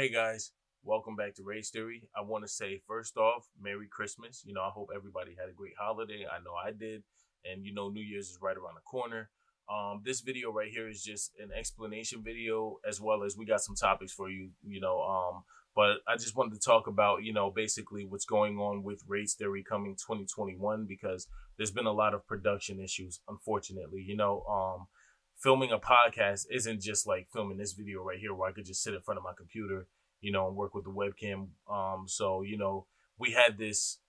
Hey guys, welcome back to Race Theory. I want to say first off, Merry Christmas. I hope everybody had a great holiday. I know I did, and New Year's is right around the corner. This video right here is just an explanation video, as well as we got some topics for you. But I just wanted to talk about basically what's going on with Race Theory coming 2021 because there's been a lot of production issues, unfortunately. Filming a podcast isn't just like filming this video right here where I could just sit in front of my computer, and work with the webcam. So we had this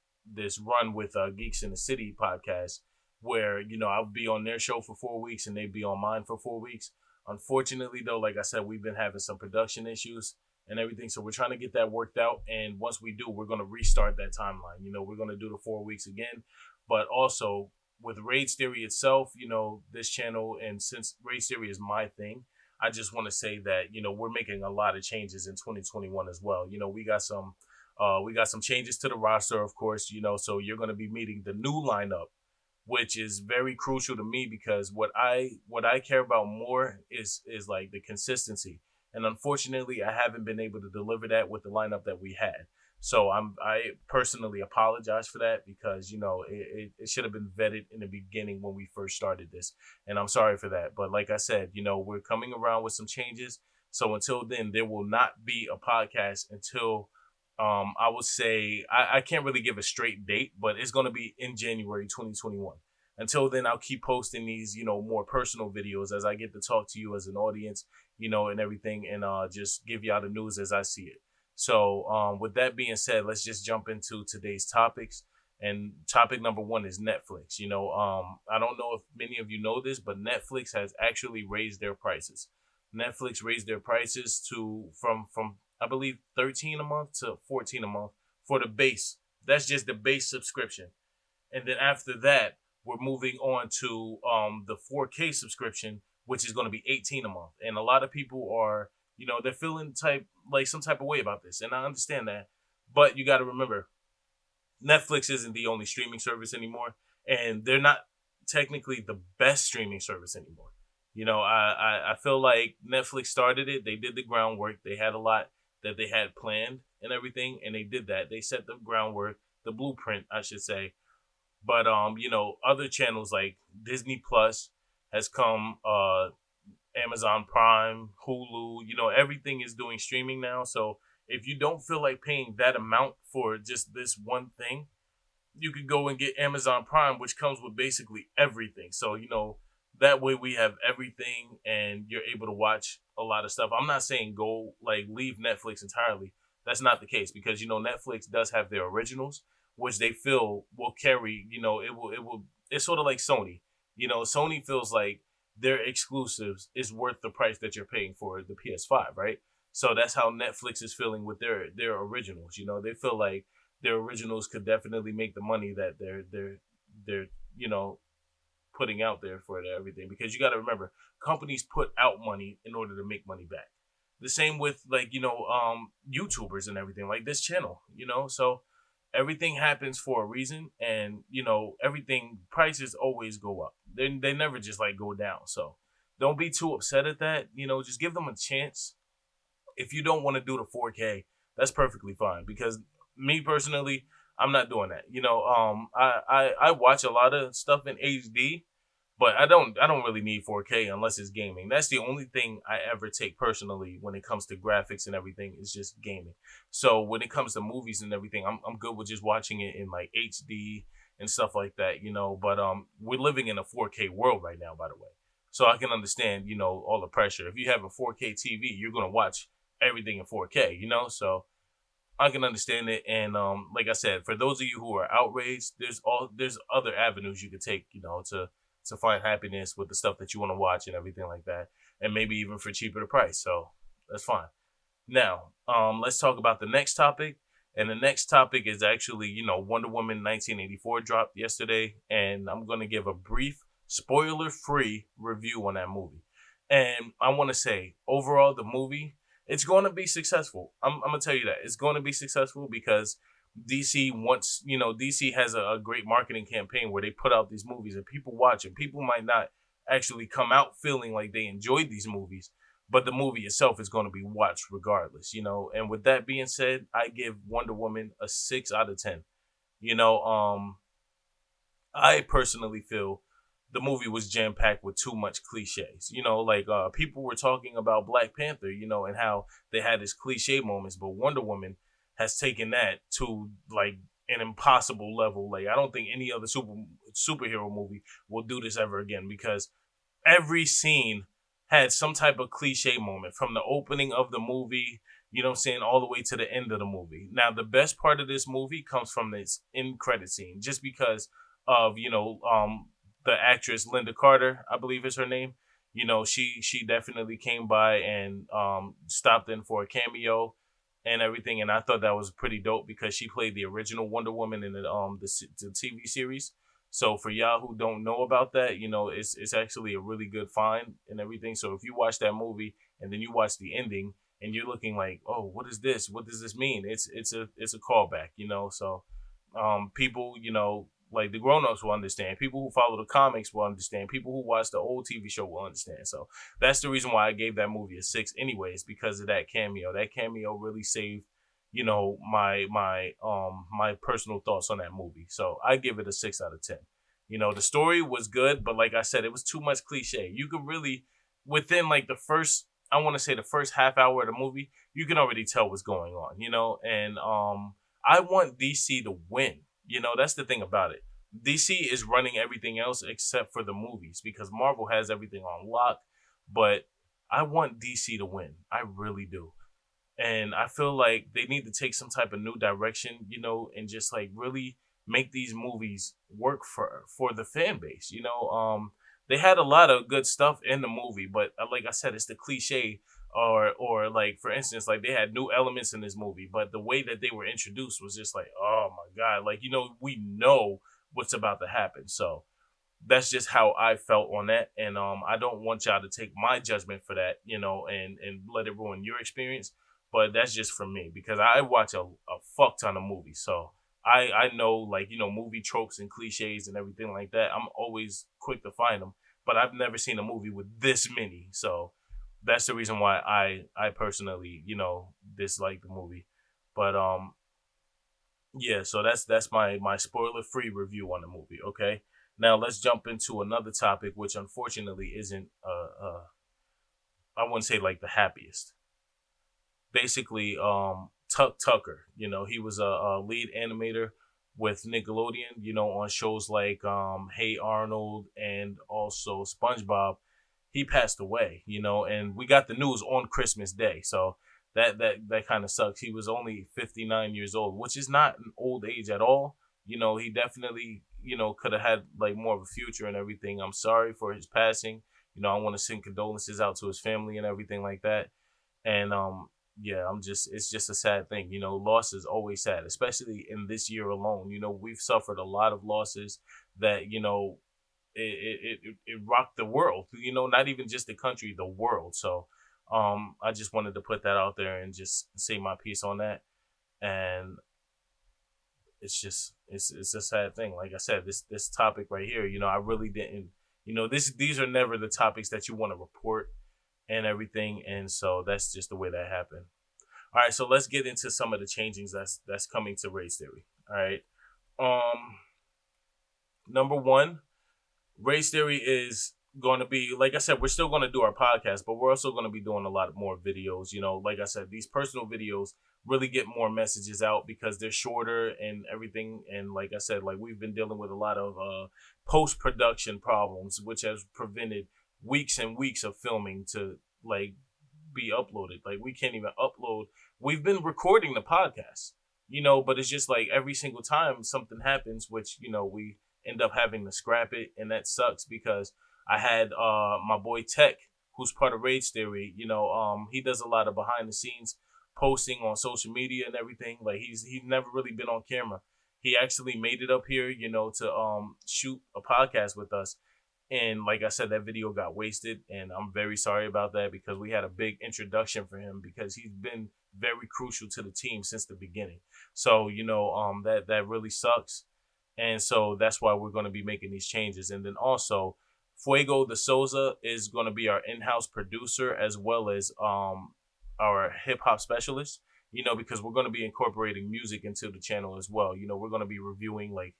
run with Geeks in the City podcast where, I'll be on their show for 4 weeks and they'd be on mine for 4 weeks. Unfortunately though, like I said, we've been having some production issues and everything. So we're trying to get that worked out. And once we do, we're going to restart that timeline. We're going to do the 4 weeks again, but also with Rage Theory itself, this channel, and since Rage Theory is my thing, I just want to say that, we're making a lot of changes in 2021 as well. We got some changes to the roster, of course, so you're going to be meeting the new lineup, which is very crucial to me because what I care about more is like the consistency. And unfortunately, I haven't been able to deliver that with the lineup that we had. So I personally apologize for that because it should have been vetted in the beginning when we first started this, and I'm sorry for that. But like I said, we're coming around with some changes. So until then, there will not be a podcast until I would say I can't really give a straight date, but it's going to be in January 2021. Until then, I'll keep posting these more personal videos as I get to talk to you as an audience, and everything, and just give y'all the news as I see it. So with that being said, let's just jump into today's topics. And topic number one is Netflix. I don't know if many of you know this, but Netflix has actually raised their prices. Netflix raised their prices to from I believe 13 a month to 14 a month for the base. That's just the base subscription. And then after that, we're moving on to the 4K subscription, which is going to be 18 a month. And a lot of people are they're feeling some type of way about this. And I understand that. But you got to remember, Netflix isn't the only streaming service anymore. And they're not technically the best streaming service anymore. I feel like Netflix started it. They did the groundwork. They had a lot that they had planned and everything. And they did that. They set the groundwork, the blueprint, I should say. But, other channels like Disney Plus has come, Amazon Prime, Hulu, everything is doing streaming now. So if you don't feel like paying that amount for just this one thing, you could go and get Amazon Prime, which comes with basically everything. So, that way we have everything and you're able to watch a lot of stuff. I'm not saying go leave Netflix entirely. That's not the case because, Netflix does have their originals, which they feel will carry, it's sort of like Sony. Sony feels like their exclusives is worth the price that you're paying for the PS5, right? So that's how Netflix is feeling with their originals. They feel like their originals could definitely make the money that they're putting out there for everything. Because you got to remember, companies put out money in order to make money back. The same with YouTubers and everything, like this channel. So everything happens for a reason, and everything prices always go up. They never just go down. So don't be too upset at that. Just give them a chance. If you don't want to do the 4K, that's perfectly fine. Because me personally, I'm not doing that. I watch a lot of stuff in HD, but I don't really need 4K unless it's gaming. That's the only thing I ever take personally when it comes to graphics and everything. It's just gaming. So when it comes to movies and everything, I'm good with just watching it in HD and stuff like that, But we're living in a 4K world right now, by the way. So I can understand, all the pressure. If you have a 4K TV, you're gonna watch everything in 4K, So I can understand it. And like I said, for those of you who are outraged, there's other avenues you could take, to find happiness with the stuff that you want to watch and everything like that, and maybe even for cheaper the price. So that's fine. Now, let's talk about the next topic. And the next topic is actually, Wonder Woman 1984 dropped yesterday, and I'm going to give a brief spoiler-free review on that movie. And I want to say, overall, the movie, it's going to be successful. I'm going to tell you that. It's going to be successful because DC has a great marketing campaign where they put out these movies and people watch it. People might not actually come out feeling like they enjoyed these movies, but the movie itself is going to be watched regardless, And with that being said, I give Wonder Woman a 6 out of 10. You know, I personally feel the movie was jam packed with too much cliches. Like people were talking about Black Panther, and how they had his cliche moments, but Wonder Woman has taken that to like an impossible level. Like I don't think any other superhero movie will do this ever again because every scene had some type of cliche moment from the opening of the movie, all the way to the end of the movie. Now, the best part of this movie comes from this end credit scene, just because of, the actress Linda Carter, I believe is her name. She definitely came by and stopped in for a cameo and everything, and I thought that was pretty dope because she played the original Wonder Woman in the TV series. So for y'all who don't know about that, it's actually a really good find and everything. So if you watch that movie and then you watch the ending and you're looking like, oh, what is this? What does this mean? It's a callback, So people, like the grown-ups will understand. People who follow the comics will understand. People who watch the old TV show will understand. So that's the reason why I gave that movie a 6 anyways, because of that cameo. That cameo really saved my personal thoughts on that movie. So I give it a 6 out of 10. The story was good, but like I said, it was too much cliche. You could really, within like the first, I want to say the first half hour of the movie, you can already tell what's going on. And I want DC to win. That's the thing about it. DC is running everything else except for the movies because Marvel has everything on lock. But I want DC to win. I really do. And I feel like they need to take some type of new direction, and just like really make these movies work for the fan base. They had a lot of good stuff in the movie, but like I said, it's the cliche. Or like for instance, like they had new elements in this movie, but the way that they were introduced was just like, oh my god, like we know what's about to happen. So that's just how I felt on that. And I don't want y'all to take my judgment for that, and let it ruin your experience. But that's just for me because I watch a fuck ton of movies. So I know like, movie tropes and cliches and everything like that. I'm always quick to find them. But I've never seen a movie with this many. So that's the reason why I personally, dislike the movie. But yeah, so that's my spoiler free review on the movie. Okay, now let's jump into another topic, which unfortunately isn't I wouldn't say like the happiest. Basically, Tucker, he was a lead animator with Nickelodeon, on shows like Hey Arnold and also SpongeBob. He passed away, and we got the news on Christmas Day, so that kind of sucks. He was only 59 years old, which is not an old age at all. He definitely, could have had like more of a future and everything. I'm sorry for his passing. I want to send condolences out to his family and everything like that. And yeah, it's just a sad thing. Loss is always sad, especially in this year alone. We've suffered a lot of losses that, it rocked the world, not even just the country, the world. So I just wanted to put that out there and just say my piece on that. And it's a sad thing. Like I said, this topic right here, I really didn't, these are never the topics that you want to report and everything. And so that's just the way that happened. All right, so let's get into some of the changings that's coming to race theory. All right. Number one, race theory is going to be, like I said, we're still going to do our podcast, but we're also going to be doing a lot more videos. Like I said, these personal videos really get more messages out because they're shorter and everything. And like I said, like we've been dealing with a lot of post production problems, which has prevented weeks and weeks of filming to like be uploaded. Like we can't even upload. We've been recording the podcast, but it's just like every single time something happens, which we end up having to scrap it, and that sucks because I had my boy Tech, who's part of Rage Theory. He does a lot of behind the scenes posting on social media and everything. Like he's never really been on camera. He actually made it up here, to shoot a podcast with us. And like I said, that video got wasted, and I'm very sorry about that because we had a big introduction for him because he's been very crucial to the team since the beginning. So that really sucks, and so that's why we're going to be making these changes. And then also Fuego de Souza is going to be our in-house producer as well as our hip hop specialist. Because we're going to be incorporating music into the channel as well. We're going to be reviewing like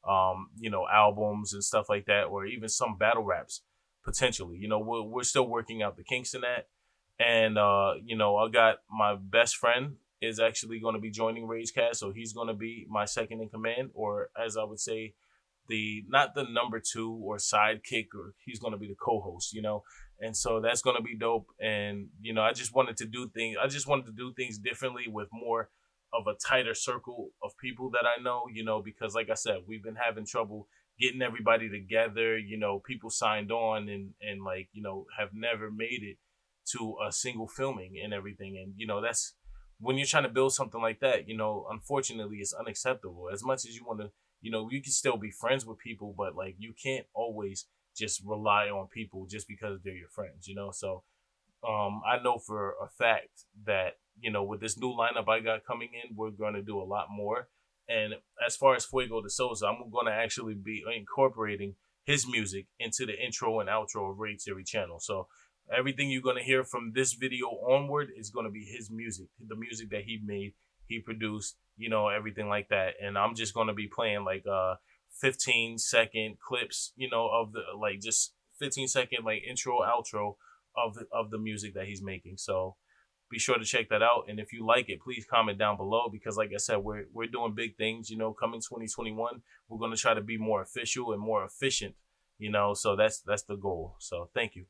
albums and stuff like that, or even some battle raps potentially. We're still working out the kinks in that. And I got my best friend is actually going to be joining Ragecast, so he's going to be my second in command, or as I would say, the not the number two or sidekick, or he's going to be the co-host. And so that's going to be dope. And I just wanted to do things. I just wanted to do things differently with more of a tighter circle of people that I know. Because like I said, we've been having trouble getting everybody together. People signed on and like have never made it to a single filming and everything. And that's when you're trying to build something like that. Unfortunately, it's unacceptable. As much as you want to, you can still be friends with people, but like you can't always just rely on people just because they're your friends. So I know for a fact that with this new lineup I got coming in, we're going to do a lot more. And as far as Fuego de Souza, I'm going to actually be incorporating his music into the intro and outro of Raid Theory channel. So everything you're going to hear from this video onward is going to be his music, the music that he made, he produced, everything like that. And I'm just going to be playing like 15-second clips, of the like just 15-second like intro, outro of the music that he's making. So be sure to check that out. And if you like it, please comment down below, because like I said, we're doing big things, coming 2021. We're going to try to be more official and more efficient, so that's the goal. So thank you.